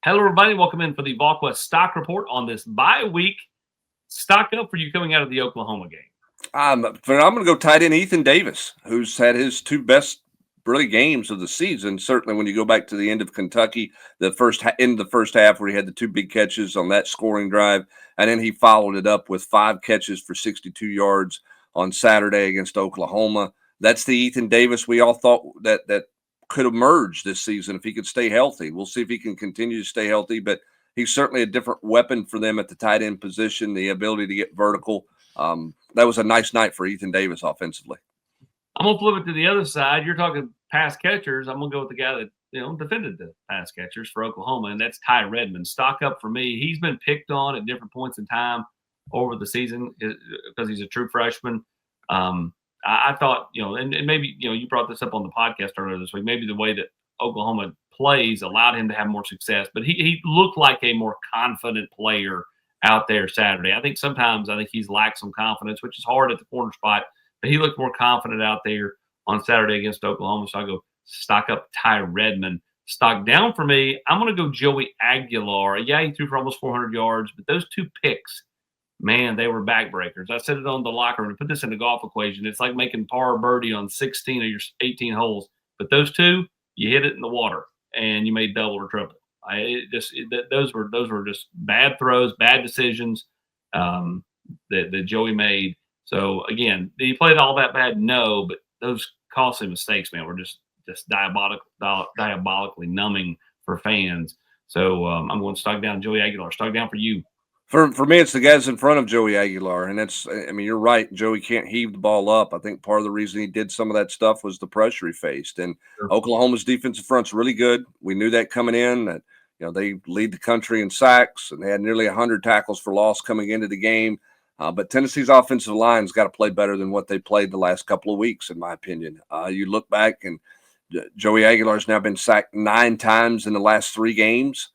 Hello, everybody. Welcome in for the Volquest Stock Report on this bye-week. Stock up for you coming out of the Oklahoma game. I'm going to go tight end Ethan Davis, who's had his two best really games of the season. Certainly, when you go back to the end of Kentucky, end of the first half where he had the two big catches on that scoring drive, and then he followed it up with 5 catches for 62 yards on Saturday against Oklahoma. That's the Ethan Davis we all thought that could emerge this season if he could stay healthy. We'll see if he can continue to stay healthy, but he's certainly a different weapon for them at the tight end position, the ability to get vertical. That was a nice night for Ethan Davis offensively. I'm going to flip it to the other side. You're talking pass catchers. I'm going to go with the guy that defended the pass catchers for Oklahoma, and that's Ty Redmond. Stock up for me. He's been picked on at different points in time over the season because he's a true freshman. I thought, and maybe, you brought this up on the podcast earlier this week, maybe the way that Oklahoma plays allowed him to have more success, but he looked like a more confident player out there Saturday. I think he's lacked some confidence, which is hard at the corner spot, but he looked more confident out there on Saturday against Oklahoma. So I go stock up Ty Redmond. Stock down for me, I'm going to go Joey Aguilar. Yeah, he threw for almost 400 yards, but those 2 picks, man, they were backbreakers. I said it on the locker room. To put this in the golf equation, it's like making par or birdie on 16 of your 18 holes. But those 2, you hit it in the water, and you made double or triple. Those were just bad throws, bad decisions that Joey made. So again, did he play it all that bad? No, but those costly mistakes, man, were just diabolically numbing for fans. So I'm going to stock down Joey Aguilar. Stock down for you. For me, it's the guys in front of Joey Aguilar, and you're right. Joey can't heave the ball up. I think part of the reason he did some of that stuff was the pressure he faced. And sure. Oklahoma's defensive front's really good. We knew that coming in. That they lead the country in sacks, and they had nearly 100 tackles for loss coming into the game. But Tennessee's offensive line's got to play better than what they played the last couple of weeks, in my opinion. You look back, and Joey Aguilar's now been sacked 9 times in the last 3 games.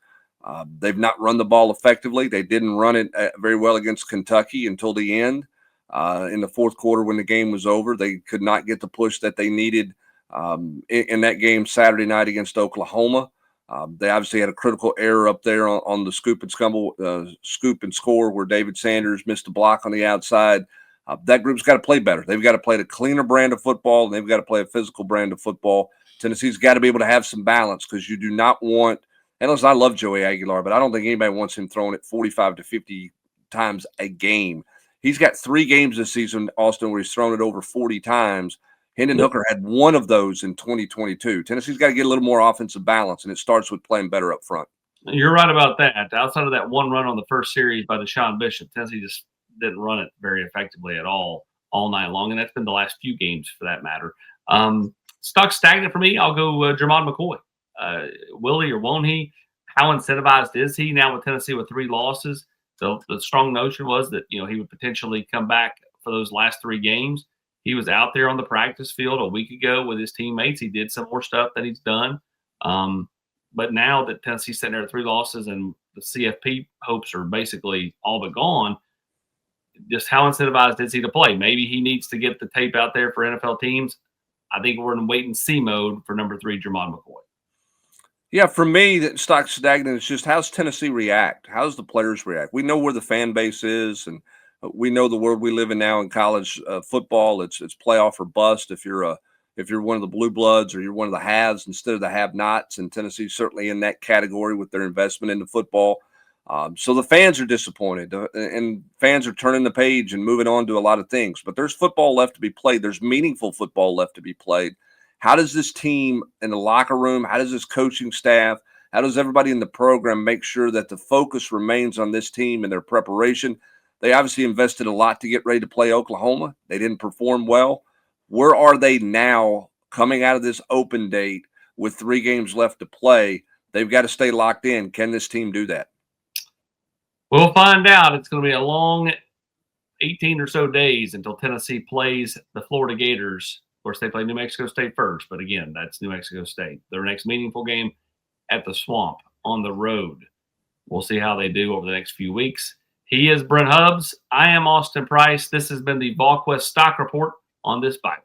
They've not run the ball effectively. They didn't run it very well against Kentucky until the end. In the fourth quarter, when the game was over, they could not get the push that they needed in that game Saturday night against Oklahoma. They obviously had a critical error up there on the scoop and score where David Sanders missed a block on the outside. That group's got to play better. They've got to play a cleaner brand of football, and they've got to play a physical brand of football. Tennessee's got to be able to have some balance because you do not want – and listen, I love Joey Aguilar, but I don't think anybody wants him throwing it 45 to 50 times a game. He's got 3 games this season, Austin, where he's thrown it over 40 times. Hendon Hooker had 1 of those in 2022. Tennessee's got to get a little more offensive balance, and it starts with playing better up front. You're right about that. Outside of that 1 run on the first series by Deshaun Bishop, Tennessee just didn't run it very effectively at all night long, and that's been the last few games for that matter. Stock stagnant for me. I'll go Jermod McCoy. Will he or won't he? How incentivized is he now with Tennessee with 3 losses? So the strong notion was that he would potentially come back for those last 3 games. He was out there on the practice field a week ago with his teammates. He did some more stuff that he's done. But now that Tennessee's sitting there at 3 losses and the CFP hopes are basically all but gone, just how incentivized is he to play? Maybe he needs to get the tape out there for NFL teams. I think we're in wait-and-see mode for number 3, Jermod McCoy. Yeah, for me, that stock stagnant is just how's Tennessee react? How's the players react? We know where the fan base is, and we know the world we live in now in college football. It's playoff or bust. If you're one of the blue bloods or you're one of the haves instead of the have-nots, and Tennessee's certainly in that category with their investment into football. So the fans are disappointed, and fans are turning the page and moving on to a lot of things. But there's football left to be played. There's meaningful football left to be played. How does this team in the locker room, how does this coaching staff, how does everybody in the program make sure that the focus remains on this team and their preparation? They obviously invested a lot to get ready to play Oklahoma. They didn't perform well. Where are they now coming out of this open date with 3 games left to play? They've got to stay locked in. Can this team do that? We'll find out. It's going to be a long 18 or so days until Tennessee plays the Florida Gators. Of course, they play New Mexico State first, but again, that's New Mexico State. Their next meaningful game at the Swamp on the road. We'll see how they do over the next few weeks. He is Brent Hubbs. I am Austin Price. This has been the Volquest Stock Report on this bite.